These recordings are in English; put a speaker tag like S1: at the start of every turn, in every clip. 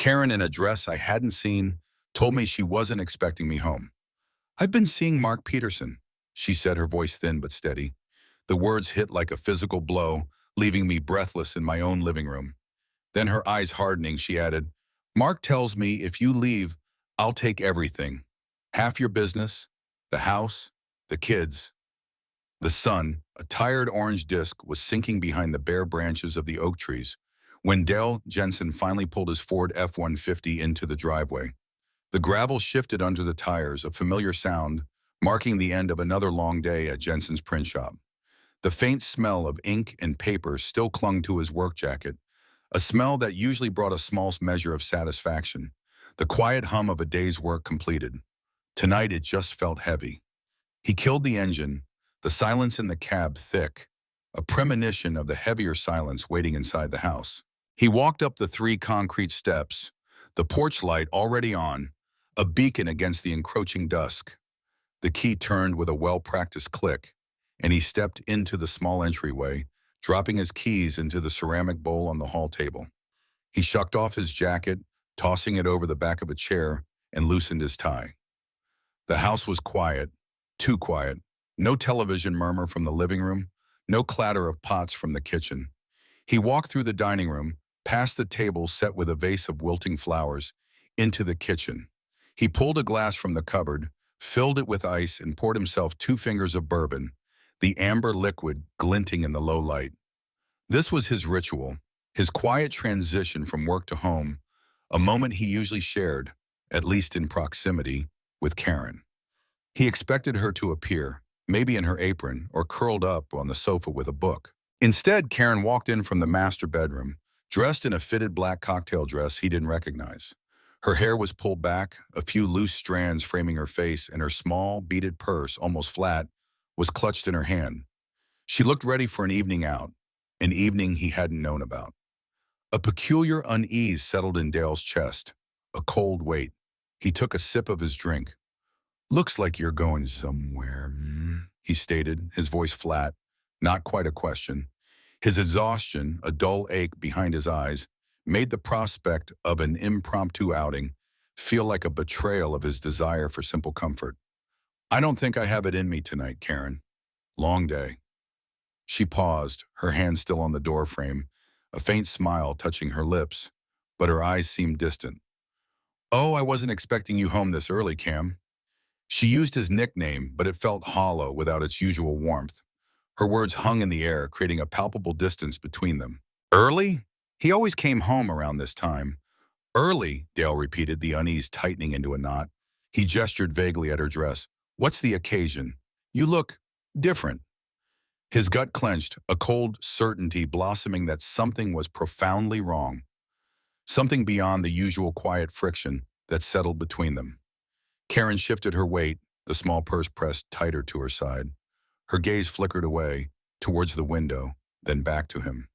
S1: Karen, in a dress I hadn't seen, told me she wasn't expecting me home. "I've been seeing Mark Peterson," she said, her voice thin but steady. The words hit like a physical blow, leaving me breathless in my own living room. Then, her eyes hardening, she added, "Mark tells me if you leave, I'll take everything. Half your business, the house, the kids." The sun, a tired orange disk, was sinking behind the bare branches of the oak trees when Dale Jensen finally pulled his Ford F-150 into the driveway. The gravel shifted under the tires, a familiar sound, marking the end of another long day at Jensen's print shop. The faint smell of ink and paper still clung to his work jacket, a smell that usually brought a small measure of satisfaction, the quiet hum of a day's work completed. Tonight it just felt heavy. He killed the engine, the silence in the cab thick, a premonition of the heavier silence waiting inside the house. He walked up the 3 concrete steps, the porch light already on, a beacon against the encroaching dusk. The key turned with a well-practiced click, and he stepped into the small entryway, dropping his keys into the ceramic bowl on the hall table. He shucked off his jacket, tossing it over the back of a chair, and loosened his tie. The house was quiet, too quiet. No television murmur from the living room, no clatter of pots from the kitchen. He walked through the dining room, past the table set with a vase of wilting flowers, into the kitchen. He pulled a glass from the cupboard, filled it with ice, and poured himself 2 fingers of bourbon, the amber liquid glinting in the low light. This was his ritual, his quiet transition from work to home, a moment he usually shared, at least in proximity, with Karen. He expected her to appear, maybe in her apron or curled up on the sofa with a book. Instead, Karen walked in from the master bedroom, dressed in a fitted black cocktail dress he didn't recognize. Her hair was pulled back, a few loose strands framing her face, and her small, beaded purse, almost flat, was clutched in her hand. She looked ready for an evening out, an evening he hadn't known about. A peculiar unease settled in Dale's chest, a cold weight. He took a sip of his drink. "Looks like you're going somewhere," he stated, his voice flat, not quite a question. His exhaustion, a dull ache behind his eyes, made the prospect of an impromptu outing feel like a betrayal of his desire for simple comfort. "I don't think I have it in me tonight, Karen. Long day." She paused, her hand still on the doorframe, a faint smile touching her lips, but her eyes seemed distant. "Oh, I wasn't expecting you home this early, Cam." She used his nickname, but it felt hollow without its usual warmth. Her words hung in the air, creating a palpable distance between them. "Early? He always came home around this time." "Early," Dale repeated, the unease tightening into a knot. He gestured vaguely at her dress. "What's the occasion? You look different." His gut clenched, a cold certainty blossoming that something was profoundly wrong. Something beyond the usual quiet friction that settled between them. Karen shifted her weight, the small purse pressed tighter to her side. Her gaze flickered away, towards the window, then back to him.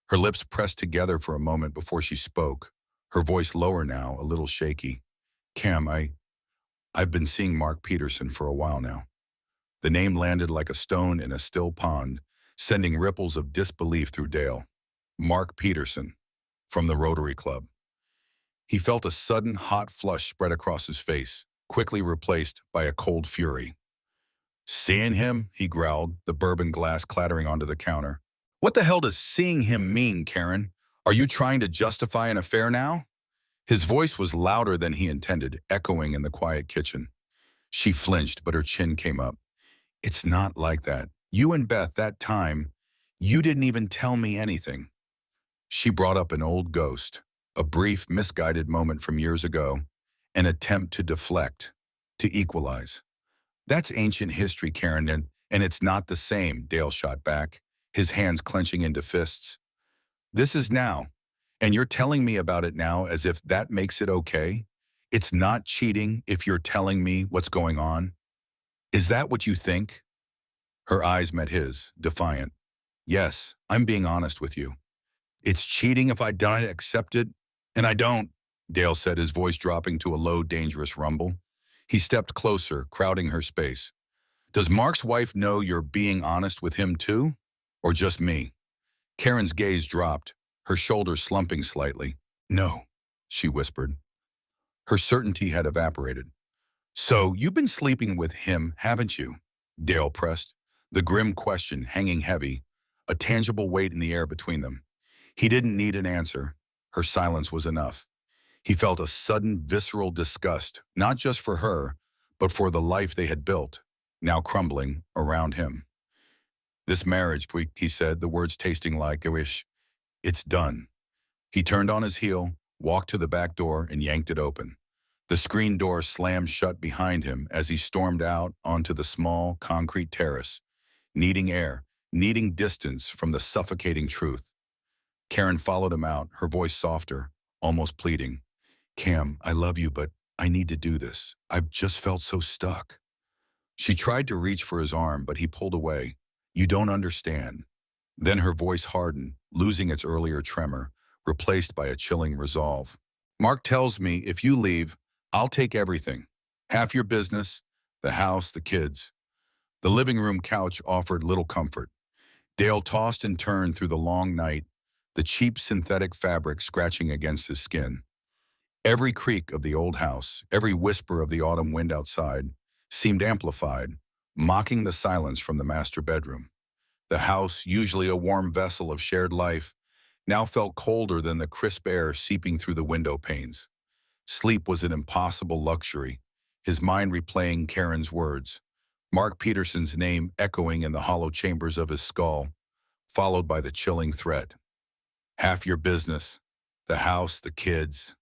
S1: Her lips pressed together for a moment before she spoke, her voice lower now, a little shaky. "Cam, I've been seeing Mark Peterson for a while now." The name landed like a stone in a still pond, sending ripples of disbelief through Dale. Mark Peterson, from the Rotary Club. He felt a sudden hot flush spread across his face, quickly replaced by a cold fury. "Seeing him?" he growled, the bourbon glass clattering onto the counter. "What the hell does seeing him mean, Karen? Are you trying to justify an affair now?" His voice was louder than he intended, echoing in the quiet kitchen. She flinched, but her chin came up. "It's not like that. You and Beth, that time, you didn't even tell me anything." She brought up an old ghost, a brief, misguided moment from years ago, an attempt to deflect, to equalize. "That's ancient history, Karen, and it's not the same," Dale shot back, his hands clenching into fists. "This is now, and you're telling me about it now as if that makes it okay? It's not cheating if you're telling me what's going on? Is that what you think?" Her eyes met his, defiant. "Yes, I'm being honest with you. It's cheating if I don't accept it, and I don't," Dale said, his voice dropping to a low, dangerous rumble. He stepped closer, crowding her space. "Does Mark's wife know you're being honest with him too? Or just me?" Karen's gaze dropped, her shoulders slumping slightly. "No." she whispered. Her certainty had evaporated. So, you've been sleeping with him, haven't you? Dale pressed, the grim question hanging heavy, a tangible weight in the air between them. He didn't need an answer. Her silence was enough. He felt a sudden visceral disgust, not just for her, but for the life they had built, now crumbling around him. This marriage, he said, the words tasting like a wish, it's done. He turned on his heel, walked to the back door, and yanked it open. The screen door slammed shut behind him as he stormed out onto the small, concrete terrace, needing air, needing distance from the suffocating truth. Karen followed him out, her voice softer, almost pleading. Cam, I love you, but I need to do this. I've just felt so stuck. She tried to reach for his arm, but he pulled away. You don't understand. Then her voice hardened, losing its earlier tremor, replaced by a chilling resolve. Mark tells me if you leave, I'll take everything. Half your business, the house, the kids. The living room couch offered little comfort. Dale tossed and turned through the long night, the cheap synthetic fabric scratching against his skin. Every creak of the old house, every whisper of the autumn wind outside, seemed amplified, mocking the silence from the master bedroom. The house, usually a warm vessel of shared life, now felt colder than the crisp air seeping through the window panes. Sleep was an impossible luxury, his mind replaying Karen's words, Mark Peterson's name echoing in the hollow chambers of his skull, followed by the chilling threat. Half your business, the house, the kids.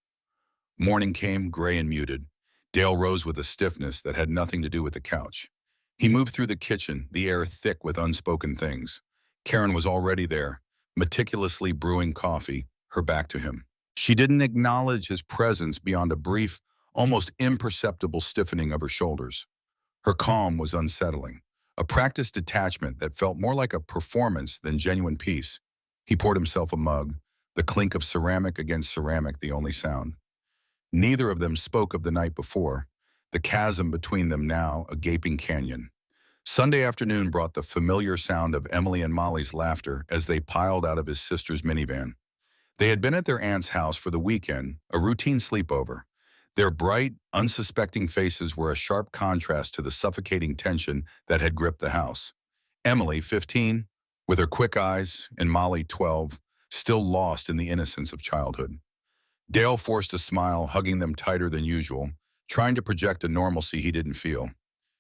S1: Morning came, gray and muted. Dale rose with a stiffness that had nothing to do with the couch. He moved through the kitchen, the air thick with unspoken things. Karen was already there, meticulously brewing coffee, her back to him. She didn't acknowledge his presence beyond a brief, almost imperceptible stiffening of her shoulders. Her calm was unsettling, a practiced detachment that felt more like a performance than genuine peace. He poured himself a mug, the clink of ceramic against ceramic the only sound. Neither of them spoke of the night before, the chasm between them now a gaping canyon. Sunday afternoon brought the familiar sound of Emily and Molly's laughter as they piled out of his sister's minivan. They had been at their aunt's house for the weekend, a routine sleepover. Their bright, unsuspecting faces were a sharp contrast to the suffocating tension that had gripped the house. Emily, 15, with her quick eyes, and Molly, 12, still lost in the innocence of childhood. Dale forced a smile, hugging them tighter than usual, trying to project a normalcy he didn't feel.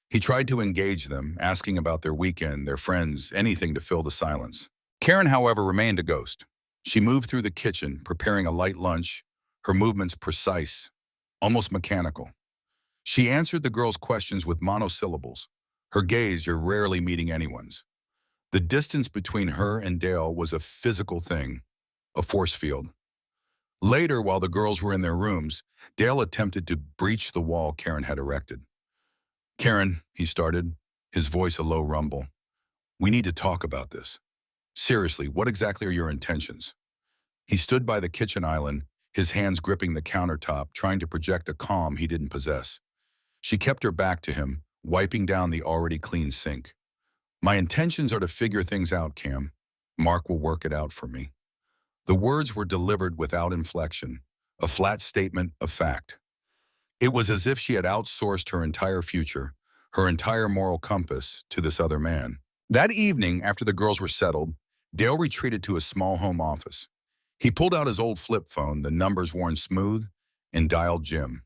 S1: He tried to engage them, asking about their weekend, their friends, anything to fill the silence. Karen, however, remained a ghost. She moved through the kitchen, preparing a light lunch, her movements precise, almost mechanical. She answered the girls' questions with monosyllables, her gaze rarely meeting anyone's. The distance between her and Dale was a physical thing, a force field. Later, while the girls were in their rooms, Dale attempted to breach the wall Karen had erected. Karen, he started, his voice a low rumble. We need to talk about this. Seriously, what exactly are your intentions? He stood by the kitchen island, his hands gripping the countertop, trying to project a calm he didn't possess. She kept her back to him, wiping down the already clean sink. My intentions are to figure things out, Cam. Mark will work it out for me. The words were delivered without inflection, a flat statement of fact. It was as if she had outsourced her entire future, her entire moral compass, to this other man. That evening, after the girls were settled, Dale retreated to his small home office. He pulled out his old flip phone, the numbers worn smooth, and dialed Jim.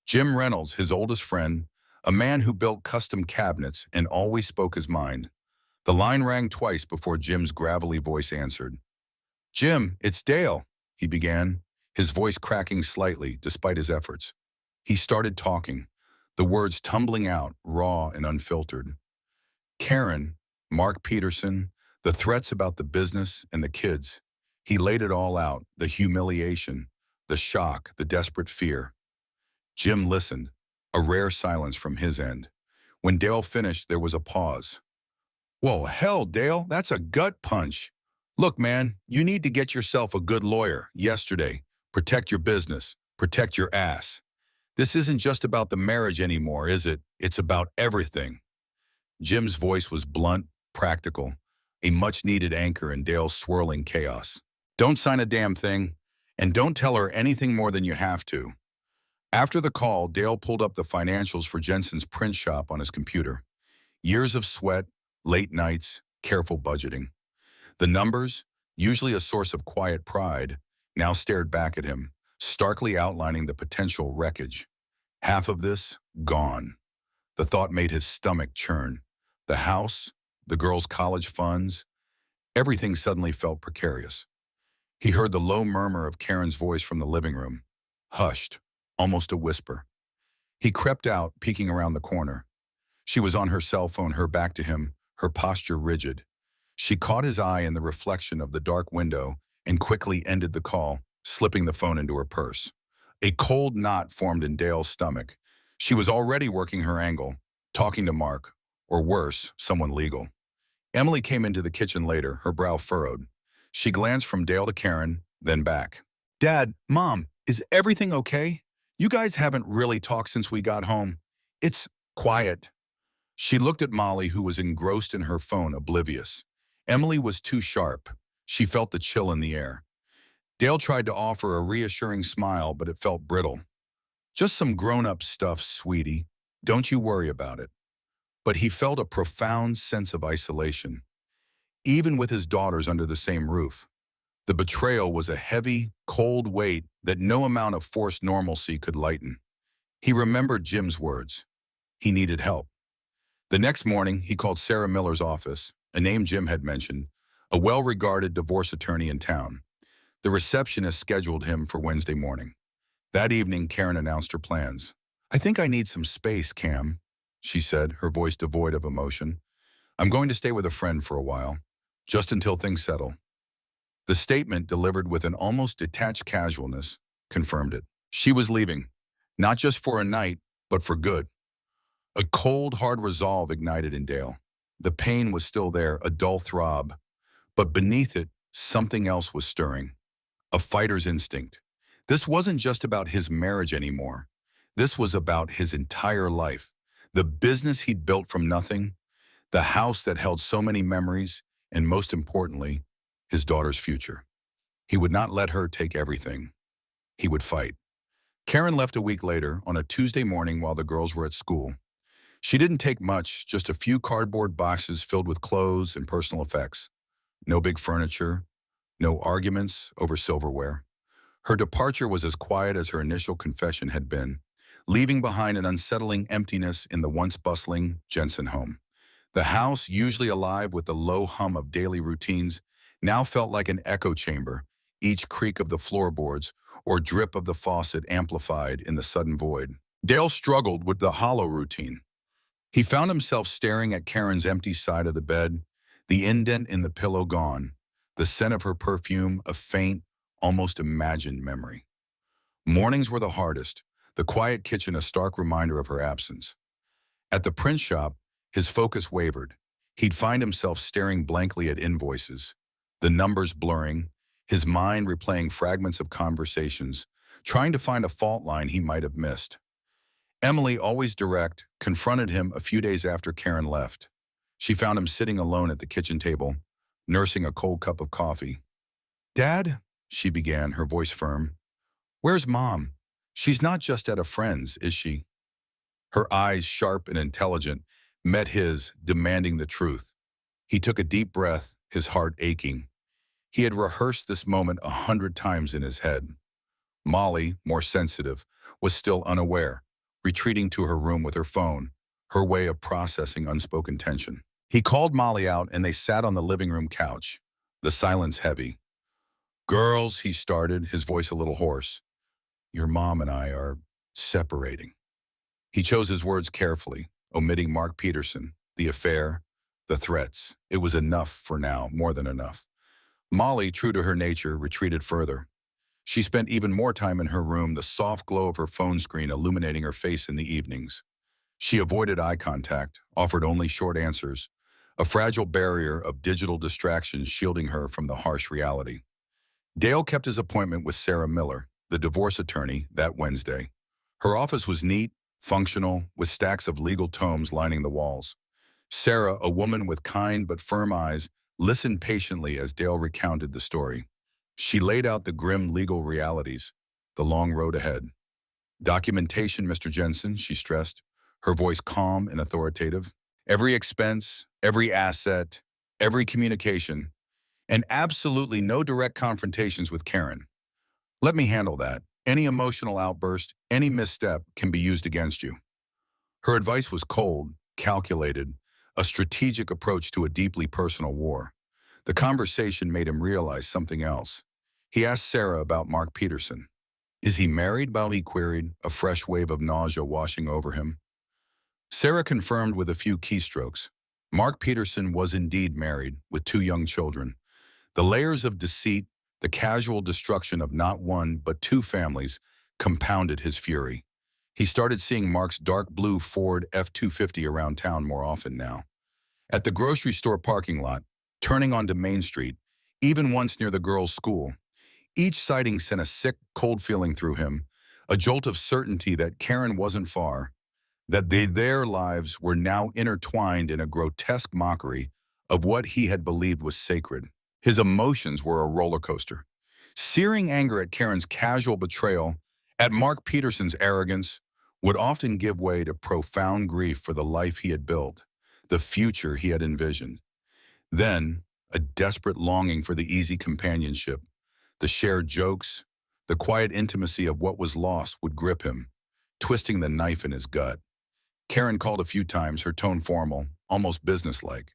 S1: Jim Reynolds, his oldest friend, a man who built custom cabinets and always spoke his mind. The line rang twice before Jim's gravelly voice answered. Jim, it's Dale, he began, his voice cracking slightly despite his efforts. He started talking, the words tumbling out, raw and unfiltered. Karen, Mark Peterson, the threats about the business and the kids. He laid it all out, the humiliation, the shock, the desperate fear. Jim listened, a rare silence from his end. When Dale finished, there was a pause. Whoa, hell, Dale, that's a gut punch. Look, man, you need to get yourself a good lawyer yesterday. Protect your business. Protect your ass. This isn't just about the marriage anymore, is it? It's about everything. Jim's voice was blunt, practical, a much-needed anchor in Dale's swirling chaos. Don't sign a damn thing. And don't tell her anything more than you have to. After the call, Dale pulled up the financials for Jensen's print shop on his computer. Years of sweat, late nights, careful budgeting. The numbers, usually a source of quiet pride, now stared back at him, starkly outlining the potential wreckage. Half of this, gone. The thought made his stomach churn. The house, the girl's college funds, everything suddenly felt precarious. He heard the low murmur of Karen's voice from the living room. Hushed, almost a whisper. He crept out, peeking around the corner. She was on her cell phone, her back to him, her posture rigid. She caught his eye in the reflection of the dark window and quickly ended the call, slipping the phone into her purse. A cold knot formed in Dale's stomach. She was already working her angle, talking to Mark, or worse, someone legal. Emily came into the kitchen later, her brow furrowed. She glanced from Dale to Karen, then back. Dad, Mom, is everything okay? You guys haven't really talked since we got home. It's quiet. She looked at Molly, who was engrossed in her phone, oblivious. Emily was too sharp. She felt the chill in the air. Dale tried to offer a reassuring smile, but it felt brittle. Just some grown-up stuff, sweetie. Don't you worry about it. But he felt a profound sense of isolation, even with his daughters under the same roof. The betrayal was a heavy, cold weight that no amount of forced normalcy could lighten. He remembered Jim's words. He needed help. The next morning, he called Sarah Miller's office, a name Jim had mentioned, a well-regarded divorce attorney in town. The receptionist scheduled him for Wednesday morning. That evening, Karen announced her plans. I think I need some space, Cam, she said, her voice devoid of emotion. I'm going to stay with a friend for a while, just until things settle. The statement, delivered with an almost detached casualness, confirmed it. She was leaving, not just for a night, but for good. A cold, hard resolve ignited in Dale. The pain was still there, a dull throb, but beneath it, something else was stirring. A fighter's instinct. This wasn't just about his marriage anymore. This was about his entire life. The business he'd built from nothing, the house that held so many memories, and most importantly, his daughter's future. He would not let her take everything. He would fight. Karen left a week later, on a Tuesday morning while the girls were at school. She didn't take much, just a few cardboard boxes filled with clothes and personal effects. No big furniture, no arguments over silverware. Her departure was as quiet as her initial confession had been, leaving behind an unsettling emptiness in the once bustling Jensen home. The house, usually alive with the low hum of daily routines, now felt like an echo chamber, each creak of the floorboards or drip of the faucet amplified in the sudden void. Dale struggled with the hollow routine. He found himself staring at Karen's empty side of the bed, the indent in the pillow gone, the scent of her perfume a faint, almost imagined memory. Mornings were the hardest, the quiet kitchen a stark reminder of her absence. At the print shop, his focus wavered. He'd find himself staring blankly at invoices, the numbers blurring, his mind replaying fragments of conversations, trying to find a fault line he might have missed. Emily, always direct, confronted him a few days after Karen left. She found him sitting alone at the kitchen table, nursing a cold cup of coffee. Dad, she began, her voice firm. Where's Mom? She's not just at a friend's, is she? Her eyes, sharp and intelligent, met his, demanding the truth. He took a deep breath, his heart aching. He had rehearsed this moment 100 times in his head. Molly, more sensitive, was still unaware, retreating to her room with her phone, her way of processing unspoken tension. He called Molly out and they sat on the living room couch, the silence heavy. Girls, he started, his voice a little hoarse. Your mom and I are separating. He chose his words carefully, omitting Mark Peterson, the affair, the threats. It was enough for now, more than enough. Molly, true to her nature, retreated further. She spent even more time in her room, the soft glow of her phone screen illuminating her face in the evenings. She avoided eye contact, offered only short answers, a fragile barrier of digital distractions shielding her from the harsh reality. Dale kept his appointment with Sarah Miller, the divorce attorney, that Wednesday. Her office was neat, functional, with stacks of legal tomes lining the walls. Sarah, a woman with kind but firm eyes, listened patiently as Dale recounted the story. She laid out the grim legal realities, the long road ahead. Documentation, Mr. Jensen, she stressed, her voice calm and authoritative. Every expense, every asset, every communication, and absolutely no direct confrontations with Karen. Let me handle that. Any emotional outburst, any misstep can be used against you. Her advice was cold, calculated, a strategic approach to a deeply personal war. The conversation made him realize something else. He asked Sarah about Mark Peterson. Is he married? He queried, a fresh wave of nausea washing over him. Sarah confirmed with a few keystrokes. Mark Peterson was indeed married, with 2 young children. The layers of deceit, the casual destruction of not one but 2 families, compounded his fury. He started seeing Mark's dark blue Ford F-250 around town more often now. At the grocery store parking lot, turning onto Main Street, even once near the girls' school. Each sighting sent a sick, cold feeling through him, a jolt of certainty that Karen wasn't far, that their lives were now intertwined in a grotesque mockery of what he had believed was sacred. His emotions were a roller coaster. Searing anger at Karen's casual betrayal, at Mark Peterson's arrogance, would often give way to profound grief for the life he had built, the future he had envisioned. Then, a desperate longing for the easy companionship, the shared jokes, the quiet intimacy of what was lost would grip him, twisting the knife in his gut. Karen called a few times, her tone formal, almost businesslike.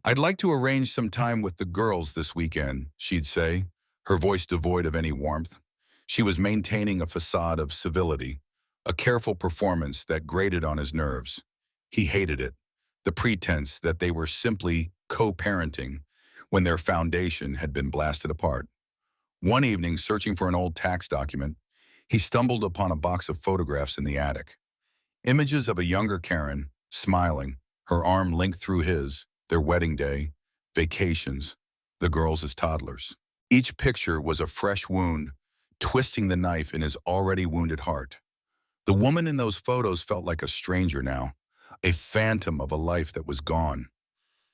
S1: I'd like to arrange some time with the girls this weekend, she'd say, her voice devoid of any warmth. She was maintaining a facade of civility, a careful performance that grated on his nerves. He hated it, the pretense that they were simply co-parenting when their foundation had been blasted apart. One evening, searching for an old tax document, he stumbled upon a box of photographs in the attic. Images of a younger Karen, smiling, her arm linked through his, their wedding day, vacations, the girls as toddlers. Each picture was a fresh wound, twisting the knife in his already wounded heart. The woman in those photos felt like a stranger now, a phantom of a life that was gone.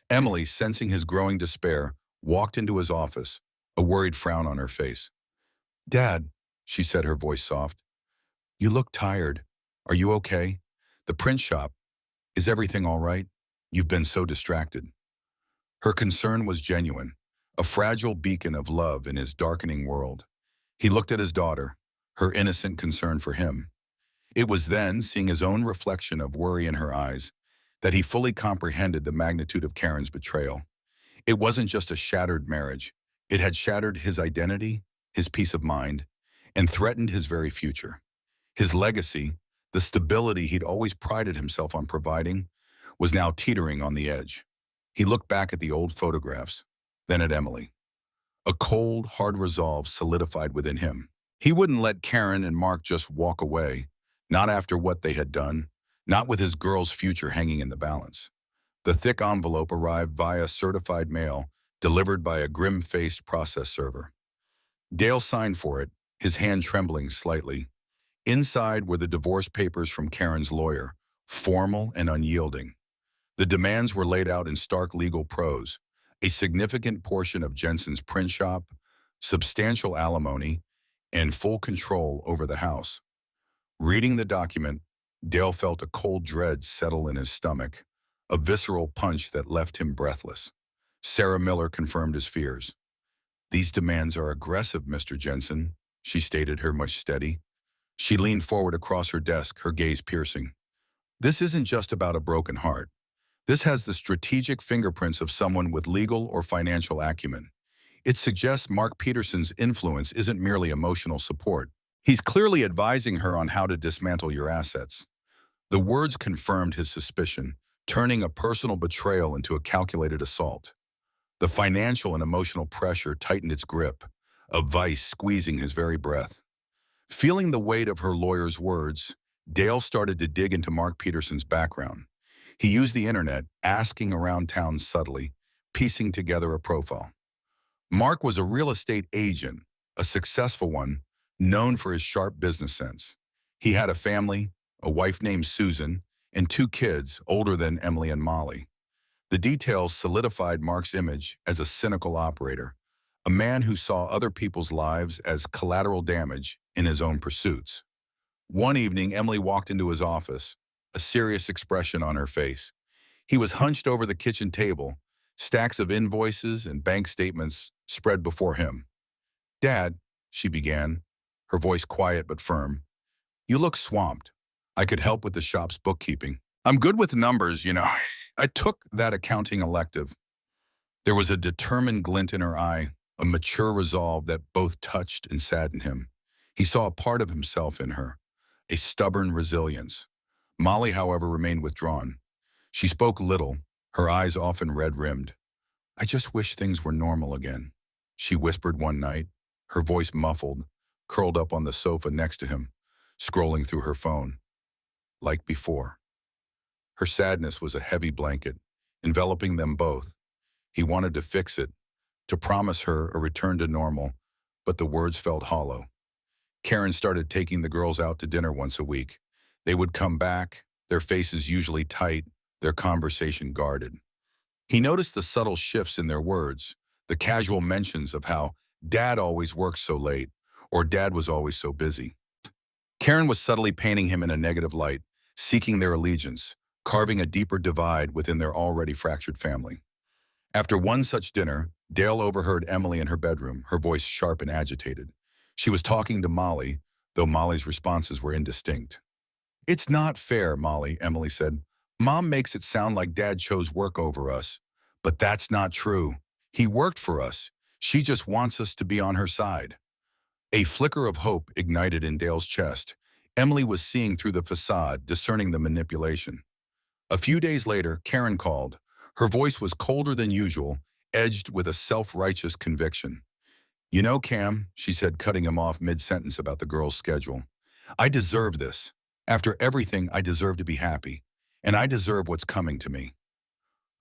S1: Emily, sensing his growing despair, walked into his office, a worried frown on her face. Dad, she said, her voice soft, you look tired. Are you okay? The print shop. Is everything all right? You've been so distracted. Her concern was genuine, a fragile beacon of love in his darkening world. He looked at his daughter, her innocent concern for him. It was then, seeing his own reflection of worry in her eyes, that he fully comprehended the magnitude of Karen's betrayal. It wasn't just a shattered marriage. It had shattered his identity, his peace of mind, and threatened his very future. His legacy, the stability he'd always prided himself on providing, was now teetering on the edge. He looked back at the old photographs, then at Emily. A cold, hard resolve solidified within him. He wouldn't let Karen and Mark just walk away, not after what they had done, not with his girl's future hanging in the balance. The thick envelope arrived via certified mail, delivered by a grim-faced process server. Dale signed for it, his hand trembling slightly. Inside were the divorce papers from Karen's lawyer, formal and unyielding. The demands were laid out in stark legal prose: a significant portion of Jensen's print shop, substantial alimony, and full control over the house. Reading the document, Dale felt a cold dread settle in his stomach, a visceral punch that left him breathless. Sarah Miller confirmed his fears. These demands are aggressive, Mr. Jensen, she stated, her much steady. She leaned forward across her desk, her gaze piercing. This isn't just about a broken heart. This has the strategic fingerprints of someone with legal or financial acumen. It suggests Mark Peterson's influence isn't merely emotional support. He's clearly advising her on how to dismantle your assets. The words confirmed his suspicion, turning a personal betrayal into a calculated assault. The financial and emotional pressure tightened its grip, a vice squeezing his very breath. Feeling the weight of her lawyer's words, Dale started to dig into Mark Peterson's background. He used the internet, asking around town subtly, piecing together a profile. Mark was a real estate agent, a successful one, known for his sharp business sense. He had a family, a wife named Susan, and 2 kids older than Emily and Molly. The details solidified Mark's image as a cynical operator, a man who saw other people's lives as collateral damage in his own pursuits. One evening, Emily walked into his office, a serious expression on her face. He was hunched over the kitchen table, stacks of invoices and bank statements spread before him. "Dad," she began, her voice quiet but firm, "you look swamped. I could help with the shop's bookkeeping. I'm good with numbers. I took that accounting elective." There was a determined glint in her eye, a mature resolve that both touched and saddened him. He saw a part of himself in her, a stubborn resilience. Molly, however, remained withdrawn. She spoke little, her eyes often red-rimmed. "I just wish things were normal again," she whispered one night, her voice muffled, curled up on the sofa next to him, scrolling through her phone. Like before. Her sadness was a heavy blanket, enveloping them both. He wanted to fix it, to promise her a return to normal, but the words felt hollow. Karen started taking the girls out to dinner once a week. They would come back, their faces usually tight, their conversation guarded. He noticed the subtle shifts in their words, the casual mentions of how Dad always works so late, or Dad was always so busy. Karen was subtly painting him in a negative light, seeking their allegiance, carving a deeper divide within their already fractured family. After one such dinner, Dale overheard Emily in her bedroom, her voice sharp and agitated. She was talking to Molly, though Molly's responses were indistinct. "It's not fair, Molly," Emily said. "Mom makes it sound like Dad chose work over us. But that's not true. He worked for us. She just wants us to be on her side." A flicker of hope ignited in Dale's chest. Emily was seeing through the facade, discerning the manipulation. A few days later, Karen called. Her voice was colder than usual, edged with a self-righteous conviction. "You know, Cam," she said, cutting him off mid-sentence about the girl's schedule, "I deserve this. After everything, I deserve to be happy. And I deserve what's coming to me."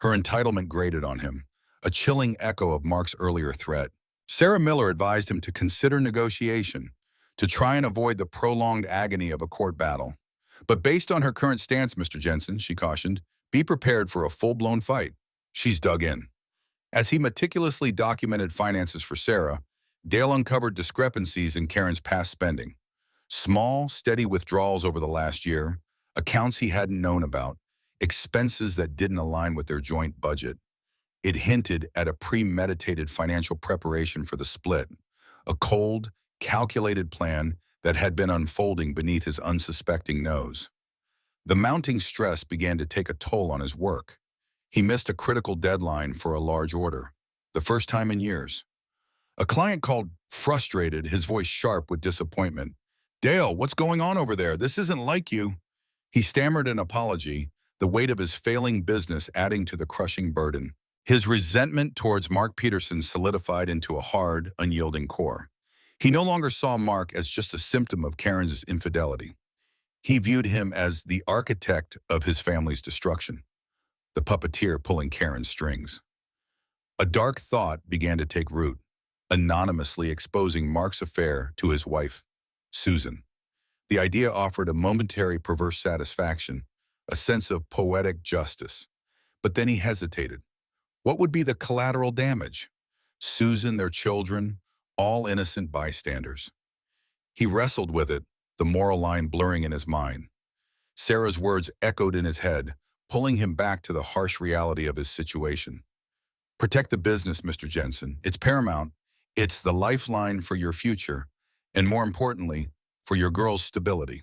S1: Her entitlement grated on him, a chilling echo of Mark's earlier threat. Sarah Miller advised him to consider negotiation, to try and avoid the prolonged agony of a court battle. "But based on her current stance, Mr. Jensen," she cautioned, "be prepared for a full-blown fight." She's dug in. As he meticulously documented finances for Sarah, Dale uncovered discrepancies in Karen's past spending. Small, steady withdrawals over the last year, accounts he hadn't known about, expenses that didn't align with their joint budget. It hinted at a premeditated financial preparation for the split, a cold, calculated plan that had been unfolding beneath his unsuspecting nose. The mounting stress began to take a toll on his work. He missed a critical deadline for a large order, the first time in years. A client called, frustrated, his voice sharp with disappointment. "Dale, what's going on over there? This isn't like you." He stammered an apology, the weight of his failing business adding to the crushing burden. His resentment towards Mark Peterson solidified into a hard, unyielding core. He no longer saw Mark as just a symptom of Karen's infidelity. He viewed him as the architect of his family's destruction, the puppeteer pulling Karen's strings. A dark thought began to take root, anonymously exposing Mark's affair to his wife, Susan. The idea offered a momentary perverse satisfaction, a sense of poetic justice. But then he hesitated. What would be the collateral damage? Susan, their children, all innocent bystanders. He wrestled with it, the moral line blurring in his mind. Sarah's words echoed in his head, pulling him back to the harsh reality of his situation. "Protect the business, Mr. Jensen. It's paramount. It's the lifeline for your future, and more importantly, for your girl's stability."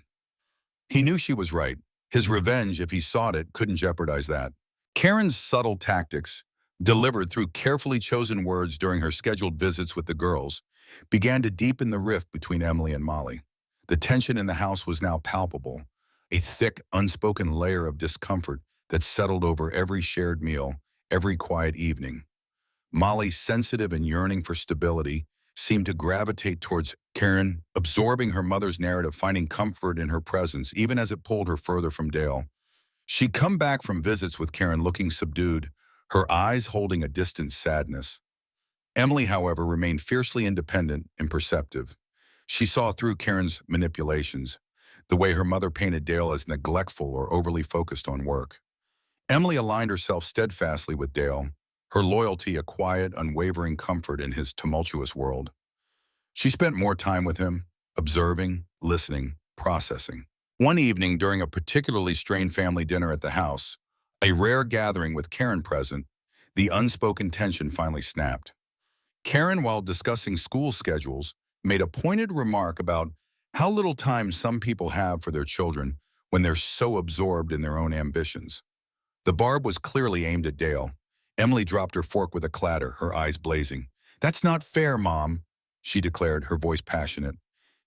S1: He knew she was right. His revenge, if he sought it, couldn't jeopardize that. Karen's subtle tactics, delivered through carefully chosen words during her scheduled visits with the girls, began to deepen the rift between Emily and Molly. The tension in the house was now palpable, a thick, unspoken layer of discomfort that settled over every shared meal, every quiet evening. Molly, sensitive and yearning for stability, seemed to gravitate towards Karen, absorbing her mother's narrative, finding comfort in her presence, even as it pulled her further from Dale. She'd come back from visits with Karen looking subdued, her eyes holding a distant sadness. Emily, however, remained fiercely independent and perceptive. She saw through Karen's manipulations, the way her mother painted Dale as neglectful or overly focused on work. Emily aligned herself steadfastly with Dale, her loyalty a quiet, unwavering comfort in his tumultuous world. She spent more time with him, observing, listening, processing. One evening during a particularly strained family dinner at the house, a rare gathering with Karen present, the unspoken tension finally snapped. Karen, while discussing school schedules, made a pointed remark about how little time some people have for their children when they're so absorbed in their own ambitions. The barb was clearly aimed at Dale. Emily dropped her fork with a clatter, her eyes blazing. "That's not fair, Mom," she declared, her voice passionate.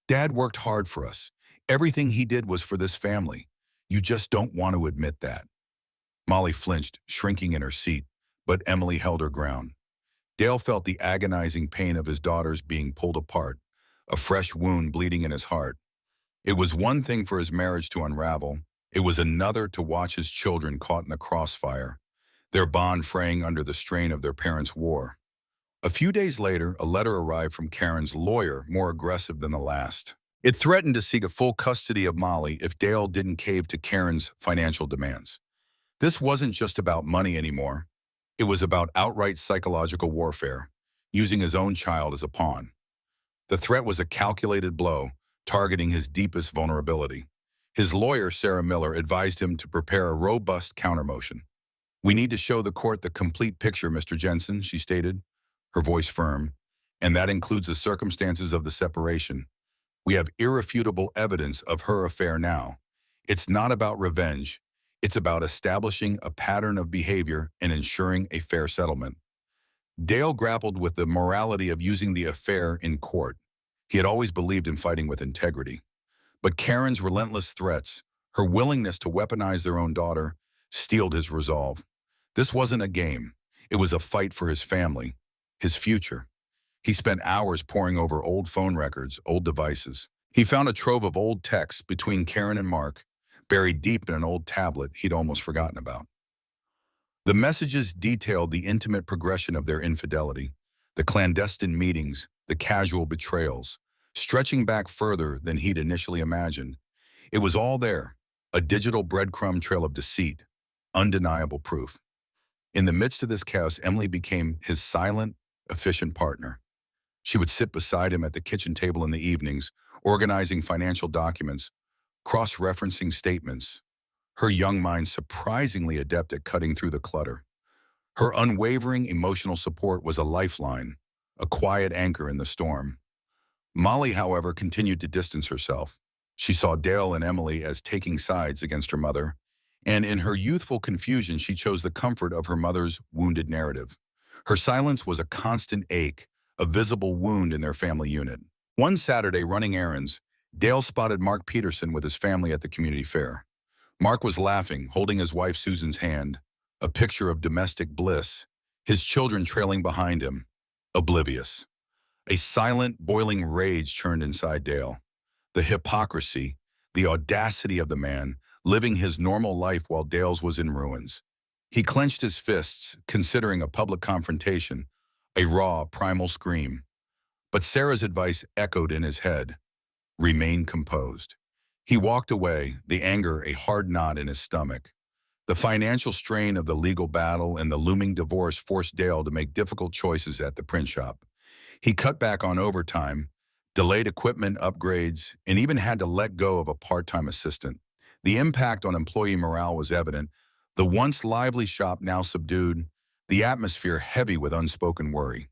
S1: "Dad worked hard for us. Everything he did was for this family. You just don't want to admit that." Molly flinched, shrinking in her seat, but Emily held her ground. Dale felt the agonizing pain of his daughters being pulled apart, a fresh wound bleeding in his heart. It was one thing for his marriage to unravel. It was another to watch his children caught in the crossfire, their bond fraying under the strain of their parents' war. A few days later, a letter arrived from Karen's lawyer, more aggressive than the last. It threatened to seek a full custody of Molly if Dale didn't cave to Karen's financial demands. This wasn't just about money anymore. It was about outright psychological warfare, using his own child as a pawn. The threat was a calculated blow, targeting his deepest vulnerability. His lawyer, Sarah Miller, advised him to prepare a robust countermotion. "We need to show the court the complete picture, Mr. Jensen," she stated, her voice firm, "and that includes the circumstances of the separation. We have irrefutable evidence of her affair now. It's not about revenge. It's about establishing a pattern of behavior and ensuring a fair settlement." Dale grappled with the morality of using the affair in court. He had always believed in fighting with integrity. But Karen's relentless threats, her willingness to weaponize their own daughter, steeled his resolve. This wasn't a game. It was a fight for his family, his future. He spent hours poring over old phone records, old devices. He found a trove of old texts between Karen and Mark, buried deep in an old tablet he'd almost forgotten about. The messages detailed the intimate progression of their infidelity, the clandestine meetings, the casual betrayals, stretching back further than he'd initially imagined. It was all there, a digital breadcrumb trail of deceit, undeniable proof. In the midst of this chaos, Emily became his silent, efficient partner. She would sit beside him at the kitchen table in the evenings, organizing financial documents, cross-referencing statements, her young mind surprisingly adept at cutting through the clutter. Her unwavering emotional support was a lifeline, a quiet anchor in the storm. Molly, however, continued to distance herself. She saw Dale and Emily as taking sides against her mother, and in her youthful confusion, she chose the comfort of her mother's wounded narrative. Her silence was a constant ache, a visible wound in their family unit. One Saturday, running errands, Dale spotted Mark Peterson with his family at the community fair. Mark was laughing, holding his wife Susan's hand, a picture of domestic bliss, his children trailing behind him, oblivious. A silent, boiling rage churned inside Dale. The hypocrisy, the audacity of the man, living his normal life while Dale's was in ruins. He clenched his fists, considering a public confrontation, a raw, primal scream. But Sarah's advice echoed in his head. Remain composed. He walked away, the anger a hard knot in his stomach. The financial strain of the legal battle and the looming divorce forced Dale to make difficult choices at the print shop. He cut back on overtime, delayed equipment upgrades, and even had to let go of a part-time assistant. The impact on employee morale was evident. The once lively shop now subdued, the atmosphere heavy with unspoken worry.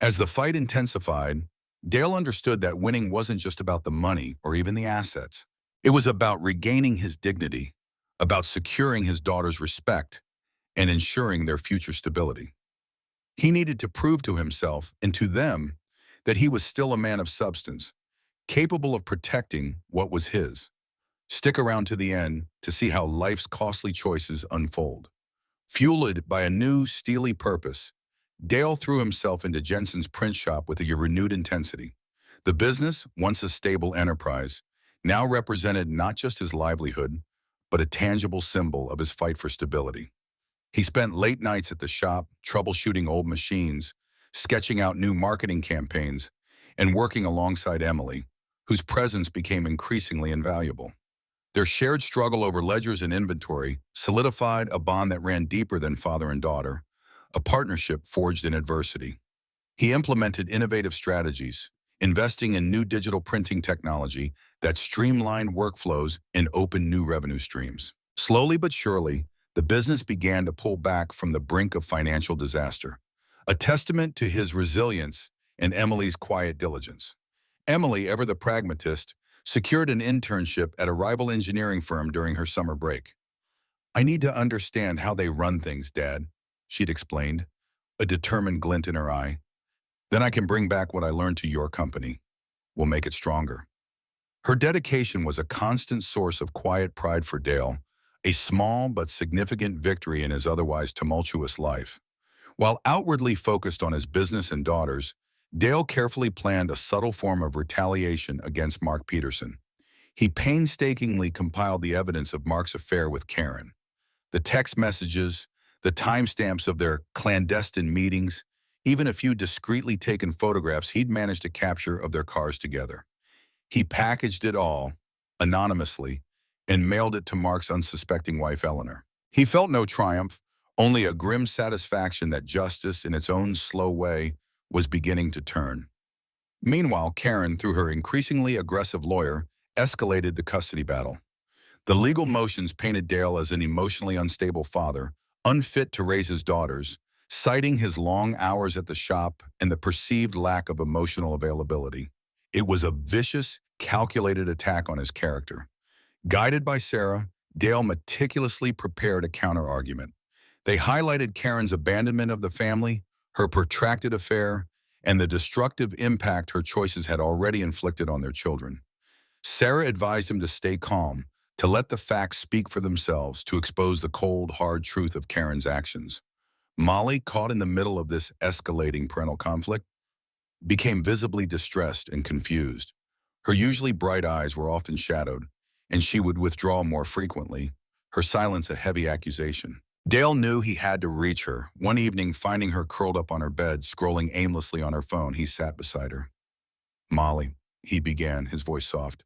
S1: As the fight intensified, Dale understood that winning wasn't just about the money or even the assets. It was about regaining his dignity, about securing his daughter's respect, and ensuring their future stability. He needed to prove to himself and to them that he was still a man of substance, capable of protecting what was his. Stick around to the end to see how life's costly choices unfold. Fueled by a new, steely purpose, Dale threw himself into Jensen's print shop with a renewed intensity. The business, once a stable enterprise, now represented not just his livelihood, but a tangible symbol of his fight for stability. He spent late nights at the shop, troubleshooting old machines, sketching out new marketing campaigns, and working alongside Emily, whose presence became increasingly invaluable. Their shared struggle over ledgers and inventory solidified a bond that ran deeper than father and daughter, a partnership forged in adversity. He implemented innovative strategies, investing in new digital printing technology that streamlined workflows and opened new revenue streams. Slowly but surely, the business began to pull back from the brink of financial disaster, a testament to his resilience and Emily's quiet diligence. Emily, ever the pragmatist, secured an internship at a rival engineering firm during her summer break. "I need to understand how they run things, Dad," she'd explained, a determined glint in her eye. "Then I can bring back what I learned to your company. We'll make it stronger." Her dedication was a constant source of quiet pride for Dale, a small but significant victory in his otherwise tumultuous life. While outwardly focused on his business and daughters, Dale carefully planned a subtle form of retaliation against Mark Peterson. He painstakingly compiled the evidence of Mark's affair with Karen. The text messages, the timestamps of their clandestine meetings, even a few discreetly taken photographs he'd managed to capture of their cars together. He packaged it all, anonymously, and mailed it to Mark's unsuspecting wife, Eleanor. He felt no triumph, only a grim satisfaction that justice, in its own slow way, was beginning to turn. Meanwhile, Karen, through her increasingly aggressive lawyer, escalated the custody battle. The legal motions painted Dale as an emotionally unstable father, unfit to raise his daughters, citing his long hours at the shop and the perceived lack of emotional availability. It was a vicious, calculated attack on his character. Guided by Sarah, Dale meticulously prepared a counter-argument. They highlighted Karen's abandonment of the family, her protracted affair, and the destructive impact her choices had already inflicted on their children. Sarah advised him to stay calm, to let the facts speak for themselves, to expose the cold, hard truth of Karen's actions. Molly, caught in the middle of this escalating parental conflict, became visibly distressed and confused. Her usually bright eyes were often shadowed, and she would withdraw more frequently, her silence a heavy accusation. Dale knew he had to reach her. One evening, finding her curled up on her bed, scrolling aimlessly on her phone, he sat beside her. "Molly," he began, his voice soft,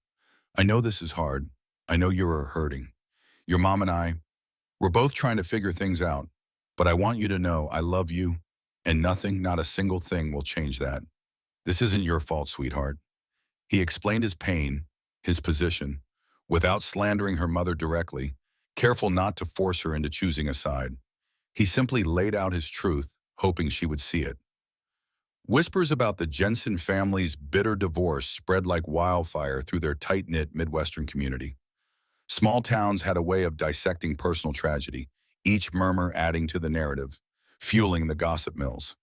S1: "I know this is hard. I know you're hurting. Your mom and we're both trying to figure things out. But I want you to know I love you, and nothing, not a single thing, will change that. This isn't your fault, sweetheart." He explained his pain, his position, without slandering her mother directly, careful not to force her into choosing a side. He simply laid out his truth, hoping she would see it. Whispers about the Jensen family's bitter divorce spread like wildfire through their tight-knit Midwestern community. Small towns had a way of dissecting personal tragedy, each murmur adding to the narrative, fueling the gossip mills.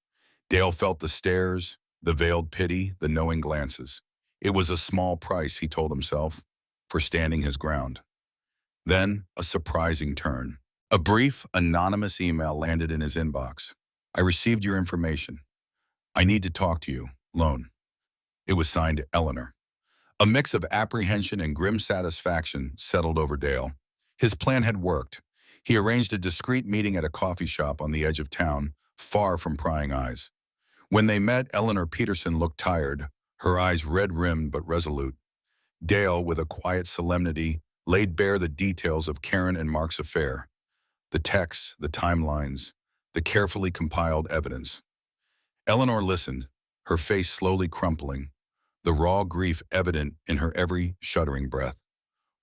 S1: Dale felt the stares, the veiled pity, the knowing glances. It was a small price, he told himself, for standing his ground. Then, a surprising turn. A brief, anonymous email landed in his inbox. "I received your information. I need to talk to you. Loan." It was signed Eleanor. A mix of apprehension and grim satisfaction settled over Dale. His plan had worked. He arranged a discreet meeting at a coffee shop on the edge of town, far from prying eyes. When they met, Eleanor Peterson looked tired, her eyes red-rimmed but resolute. Dale, with a quiet solemnity, laid bare the details of Karen and Mark's affair. The texts, the timelines, the carefully compiled evidence. Eleanor listened, her face slowly crumpling, the raw grief evident in her every shuddering breath.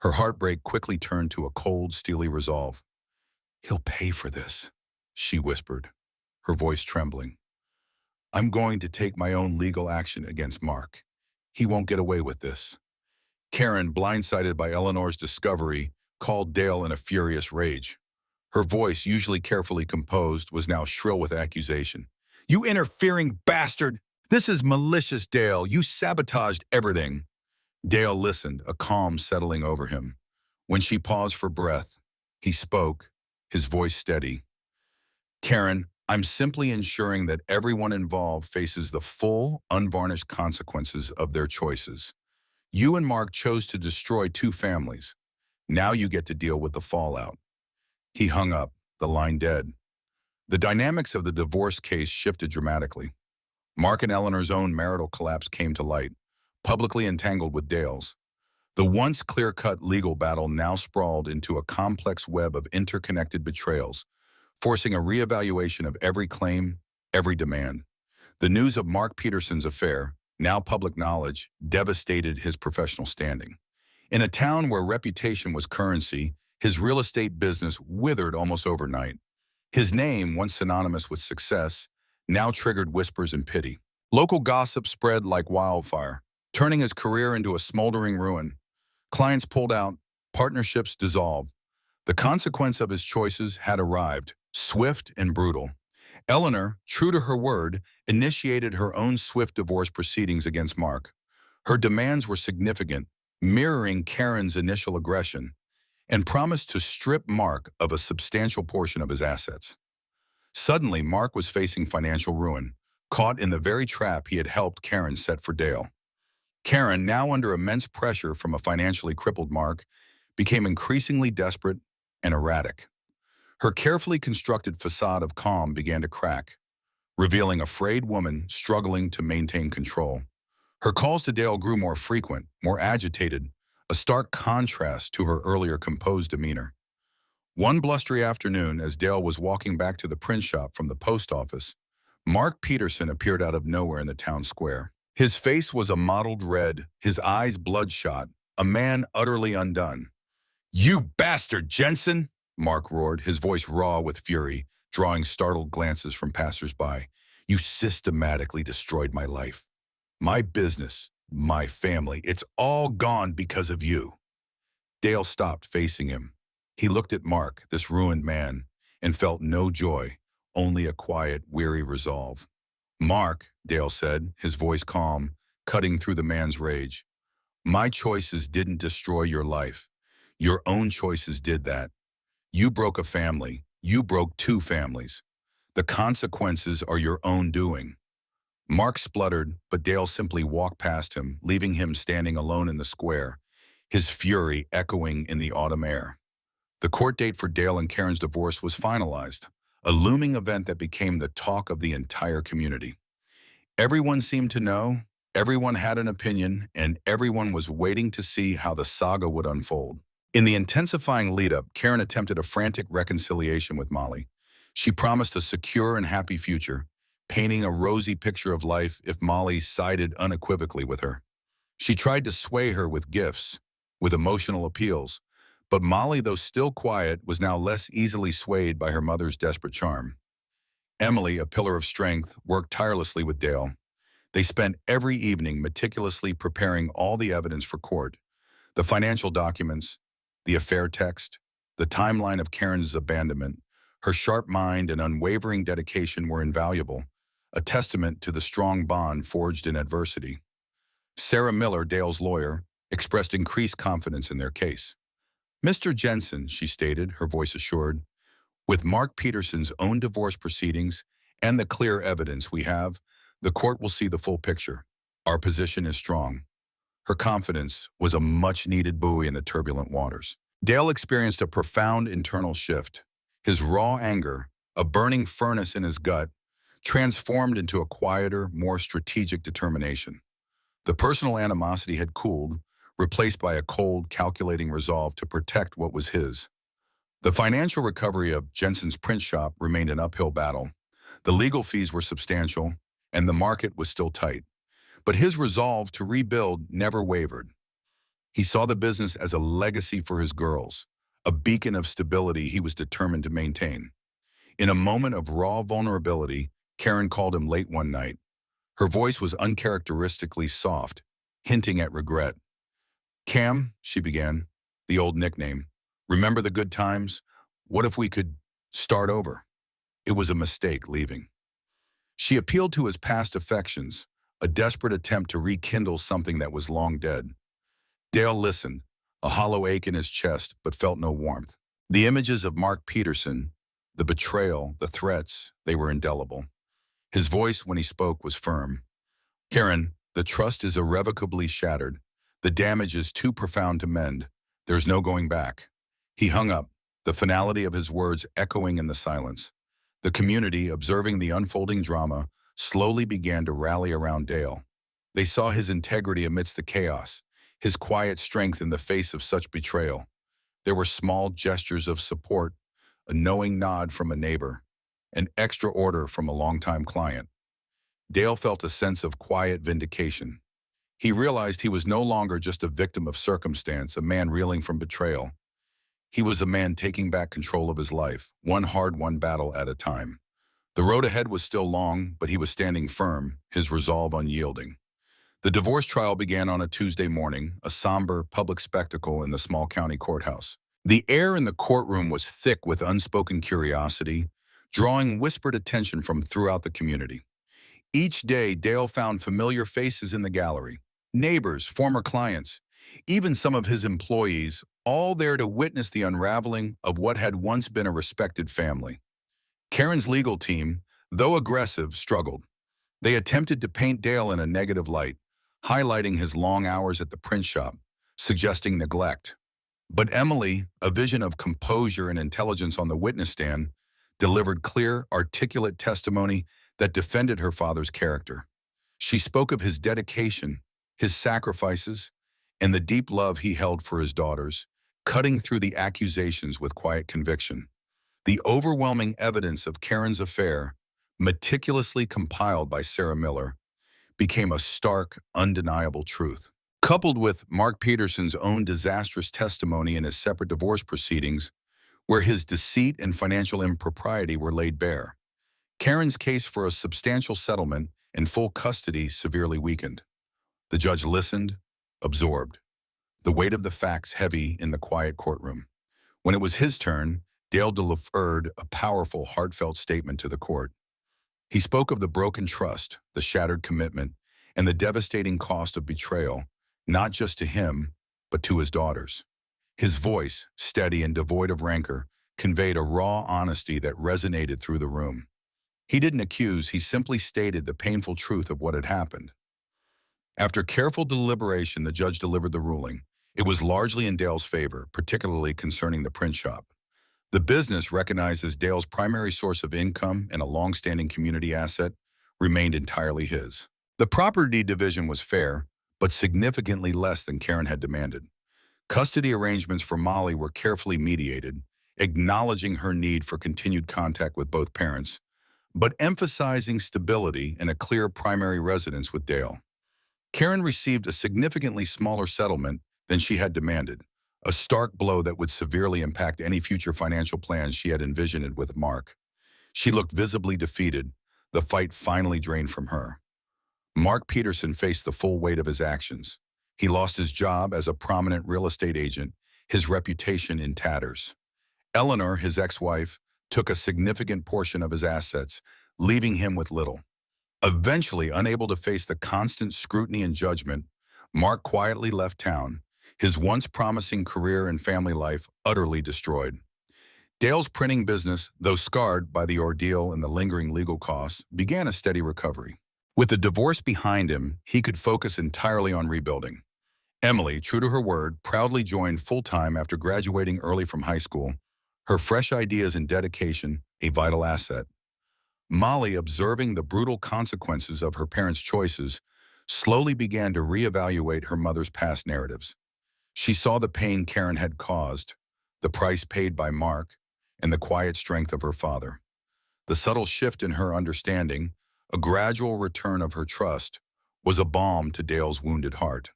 S1: Her heartbreak quickly turned to a cold, steely resolve. "He'll pay for this," she whispered, her voice trembling. "I'm going to take my own legal action against Mark. He won't get away with this." Karen, blindsided by Eleanor's discovery, called Dale in a furious rage. Her voice, usually carefully composed, was now shrill with accusation. "You interfering bastard! This is malicious, Dale. You sabotaged everything." Dale listened, a calm settling over him. When she paused for breath, he spoke, his voice steady. "Karen, I'm simply ensuring that everyone involved faces the full, unvarnished consequences of their choices. You and Mark chose to destroy two families. Now you get to deal with the fallout." He hung up, the line dead. The dynamics of the divorce case shifted dramatically. Mark and Eleanor's own marital collapse came to light, publicly entangled with Dale's. The once clear-cut legal battle now sprawled into a complex web of interconnected betrayals, forcing a reevaluation of every claim, every demand. The news of Mark Peterson's affair, now public knowledge, devastated his professional standing. In a town where reputation was currency, his real estate business withered almost overnight. His name, once synonymous with success, now triggered whispers and pity. Local gossip spread like wildfire, turning his career into a smoldering ruin. Clients pulled out, partnerships dissolved. The consequence of his choices had arrived, swift and brutal. Eleanor, true to her word, initiated her own swift divorce proceedings against Mark. Her demands were significant, mirroring Karen's initial aggression, and promised to strip Mark of a substantial portion of his assets. Suddenly, Mark was facing financial ruin, caught in the very trap he had helped Karen set for Dale. Karen, now under immense pressure from a financially crippled Mark, became increasingly desperate and erratic. Her carefully constructed facade of calm began to crack, revealing a frayed woman struggling to maintain control. Her calls to Dale grew more frequent, more agitated, a stark contrast to her earlier composed demeanor. One blustery afternoon, as Dale was walking back to the print shop from the post office, Mark Peterson appeared out of nowhere in the town square. His face was a mottled red, his eyes bloodshot, a man utterly undone. "You bastard, Jensen!" Mark roared, his voice raw with fury, drawing startled glances from passers-by. "You systematically destroyed my life. My business, my family, it's all gone because of you." Dale stopped facing him. He looked at Mark, this ruined man, and felt no joy, only a quiet, weary resolve. "Mark," Dale said, his voice calm, cutting through the man's rage, "my choices didn't destroy your life. Your own choices did that. You broke a family. You broke two families. The consequences are your own doing." Mark spluttered, but Dale simply walked past him, leaving him standing alone in the square, his fury echoing in the autumn air. The court date for Dale and Karen's divorce was finalized, a looming event that became the talk of the entire community. Everyone seemed to know, everyone had an opinion, and everyone was waiting to see how the saga would unfold. In the intensifying lead-up, Karen attempted a frantic reconciliation with Molly. She promised a secure and happy future, painting a rosy picture of life if Molly sided unequivocally with her. She tried to sway her with gifts, with emotional appeals, but Molly, though still quiet, was now less easily swayed by her mother's desperate charm. Emily, a pillar of strength, worked tirelessly with Dale. They spent every evening meticulously preparing all the evidence for court, the financial documents, the affair text, the timeline of Karen's abandonment. Her sharp mind and unwavering dedication were invaluable, a testament to the strong bond forged in adversity. Sarah Miller, Dale's lawyer, expressed increased confidence in their case. "Mr. Jensen," she stated, her voice assured, "with Mark Peterson's own divorce proceedings and the clear evidence we have, the court will see the full picture. Our position is strong." Her confidence was a much-needed buoy in the turbulent waters. Dale experienced a profound internal shift. His raw anger, a burning furnace in his gut, transformed into a quieter, more strategic determination. The personal animosity had cooled, replaced by a cold, calculating resolve to protect what was his. The financial recovery of Jensen's print shop remained an uphill battle. The legal fees were substantial, and the market was still tight. But his resolve to rebuild never wavered. He saw the business as a legacy for his girls, a beacon of stability he was determined to maintain. In a moment of raw vulnerability, Karen called him late one night. Her voice was uncharacteristically soft, hinting at regret. "Cam," she began, the old nickname, "remember the good times? What if we could start over?" It was a mistake leaving. She appealed to his past affections, a desperate attempt to rekindle something that was long dead. Dale listened, a hollow ache in his chest, but felt no warmth. The images of Mark Peterson, the betrayal, the threats, they were indelible. His voice, when he spoke, was firm. "Karen, the trust is irrevocably shattered. The damage is too profound to mend. There's no going back." He hung up, the finality of his words echoing in the silence. The community, observing the unfolding drama, slowly began to rally around Dale. They saw his integrity amidst the chaos, his quiet strength in the face of such betrayal. There were small gestures of support, a knowing nod from a neighbor, an extra order from a longtime client. Dale felt a sense of quiet vindication. He realized he was no longer just a victim of circumstance, a man reeling from betrayal. He was a man taking back control of his life, one hard-won battle at a time. The road ahead was still long, but he was standing firm, his resolve unyielding. The divorce trial began on a Tuesday morning, a somber public spectacle in the small county courthouse. The air in the courtroom was thick with unspoken curiosity, drawing whispered attention from throughout the community. Each day, Dale found familiar faces in the gallery, neighbors, former clients, even some of his employees, all there to witness the unraveling of what had once been a respected family. Karen's legal team, though aggressive, struggled. They attempted to paint Dale in a negative light, highlighting his long hours at the print shop, suggesting neglect. But Emily, a vision of composure and intelligence on the witness stand, delivered clear, articulate testimony that defended her father's character. She spoke of his dedication, his sacrifices, and the deep love he held for his daughters, cutting through the accusations with quiet conviction. The overwhelming evidence of Karen's affair, meticulously compiled by Sarah Miller, became a stark, undeniable truth. Coupled with Mark Peterson's own disastrous testimony in his separate divorce proceedings, where his deceit and financial impropriety were laid bare, Karen's case for a substantial settlement and full custody severely weakened. The judge listened, absorbed, the weight of the facts heavy in the quiet courtroom. When it was his turn, Dale delivered a powerful, heartfelt statement to the court. He spoke of the broken trust, the shattered commitment, and the devastating cost of betrayal, not just to him, but to his daughters. His voice, steady and devoid of rancor, conveyed a raw honesty that resonated through the room. He didn't accuse, he simply stated the painful truth of what had happened. After careful deliberation, the judge delivered the ruling. It was largely in Dale's favor, particularly concerning the print shop. The business, recognized as Dale's primary source of income and a long-standing community asset, remained entirely his. The property division was fair, but significantly less than Karen had demanded. Custody arrangements for Molly were carefully mediated, acknowledging her need for continued contact with both parents, but emphasizing stability and a clear primary residence with Dale. Karen received a significantly smaller settlement than she had demanded, a stark blow that would severely impact any future financial plans she had envisioned with Mark. She looked visibly defeated, the fight finally drained from her. Mark Peterson faced the full weight of his actions. He lost his job as a prominent real estate agent, his reputation in tatters. Eleanor, his ex-wife, took a significant portion of his assets, leaving him with little. Eventually, unable to face the constant scrutiny and judgment, Mark quietly left town, his once promising career and family life utterly destroyed. Dale's printing business, though scarred by the ordeal and the lingering legal costs, began a steady recovery. With the divorce behind him, he could focus entirely on rebuilding. Emily, true to her word, proudly joined full-time after graduating early from high school, her fresh ideas and dedication a vital asset. Molly, observing the brutal consequences of her parents' choices, slowly began to reevaluate her mother's past narratives. She saw the pain Karen had caused, the price paid by Mark, and the quiet strength of her father. The subtle shift in her understanding, a gradual return of her trust, was a balm to Dale's wounded heart.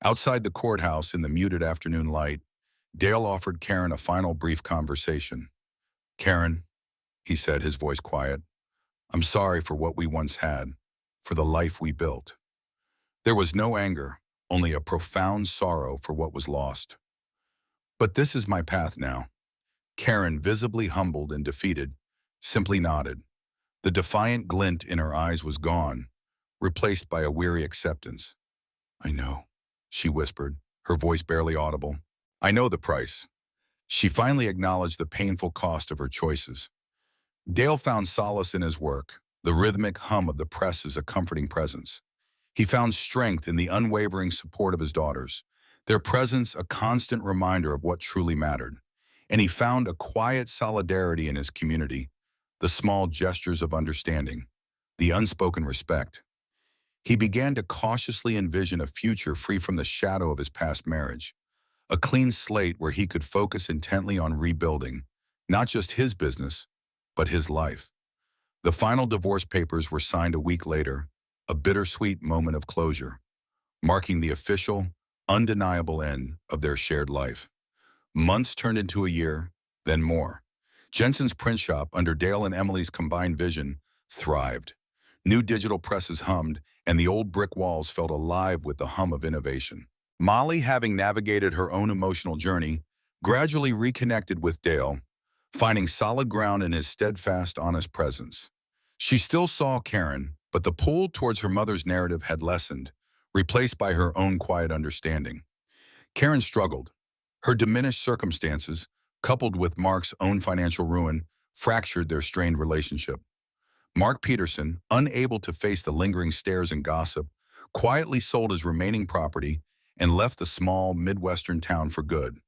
S1: Outside the courthouse in the muted afternoon light, Dale offered Karen a final brief conversation. "Karen," he said, his voice quiet, "I'm sorry for what we once had, for the life we built." There was no anger, only a profound sorrow for what was lost. "But this is my path now." Karen, visibly humbled and defeated, simply nodded. The defiant glint in her eyes was gone, replaced by a weary acceptance. "I know," she whispered, her voice barely audible. "I know the price." She finally acknowledged the painful cost of her choices. Dale found solace in his work, the rhythmic hum of the press as a comforting presence. He found strength in the unwavering support of his daughters, their presence a constant reminder of what truly mattered. And he found a quiet solidarity in his community, the small gestures of understanding, the unspoken respect. He began to cautiously envision a future free from the shadow of his past marriage, a clean slate where he could focus intently on rebuilding, Not just his business, but his life. The final divorce papers were signed a week later, a bittersweet moment of closure, marking the official, undeniable end of their shared life. Months turned into a year, then more. Jensen's print shop, under Dale and Emily's combined vision, thrived. New digital presses hummed, and the old brick walls felt alive with the hum of innovation. Molly, having navigated her own emotional journey, gradually reconnected with Dale, finding solid ground in his steadfast, honest presence. She still saw Karen, but the pull towards her mother's narrative had lessened, replaced by her own quiet understanding. Karen struggled. Her diminished circumstances, coupled with Mark's own financial ruin, fractured their strained relationship. Mark Peterson, unable to face the lingering stares and gossip, quietly sold his remaining property and left the small Midwestern town for good.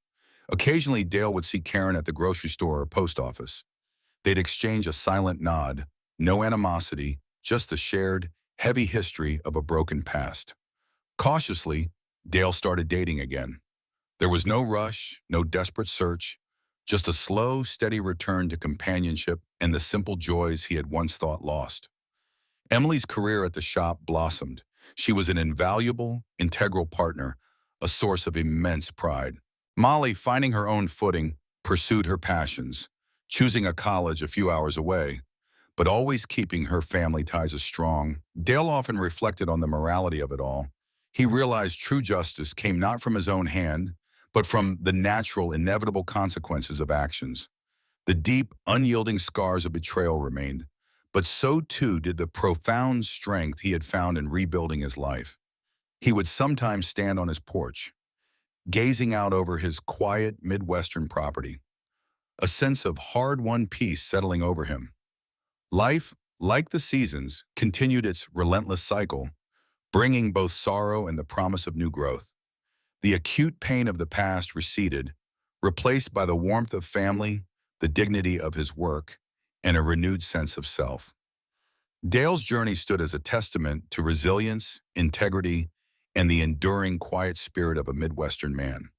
S1: Occasionally, Dale would see Karen at the grocery store or post office. They'd exchange a silent nod, no animosity, just the shared, heavy history of a broken past. Cautiously, Dale started dating again. There was no rush, no desperate search, just a slow, steady return to companionship and the simple joys he had once thought lost. Emily's career at the shop blossomed. She was an invaluable, integral partner, a source of immense pride. Molly, finding her own footing, pursued her passions, choosing a college a few hours away, but always keeping her family ties strong. Dale often reflected on the morality of it all. He realized true justice came not from his own hand, but from the natural, inevitable consequences of actions. The deep, unyielding scars of betrayal remained, but so too did the profound strength he had found in rebuilding his life. He would sometimes stand on his porch, gazing out over his quiet Midwestern property, a sense of hard-won peace settling over him. Life, like the seasons, continued its relentless cycle, bringing both sorrow and the promise of new growth. The acute pain of the past receded, replaced by the warmth of family, the dignity of his work, and a renewed sense of self. Dale's journey stood as a testament to resilience, integrity, and the enduring quiet spirit of a Midwestern man.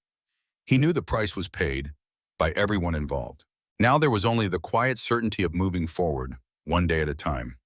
S1: He knew the price was paid by everyone involved. Now there was only the quiet certainty of moving forward, one day at a time.